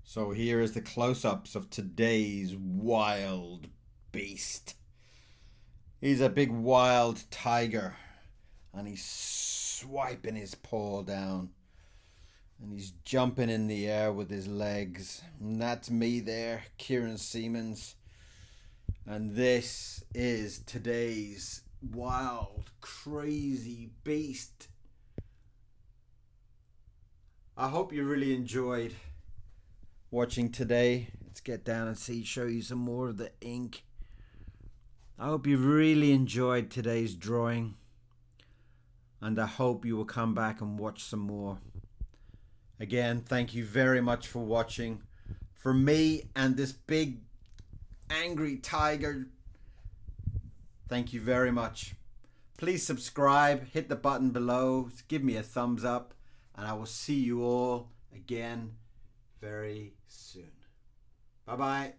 So here is the close-ups of today's wild beast. He's a big wild tiger and he's swiping his paw down and he's jumping in the air with his legs. And that's me there, Kieron Seamons. And this is today's wild, crazy beast. I hope you really enjoyed watching today. Let's get down and show you some more of the ink. I hope you really enjoyed today's drawing, and I hope you will come back and watch some more. Again, thank you very much for watching. For me and this big angry tiger, thank you very much. Please subscribe, hit the button below, give me a thumbs up, and I will see you all again very soon. Bye-bye.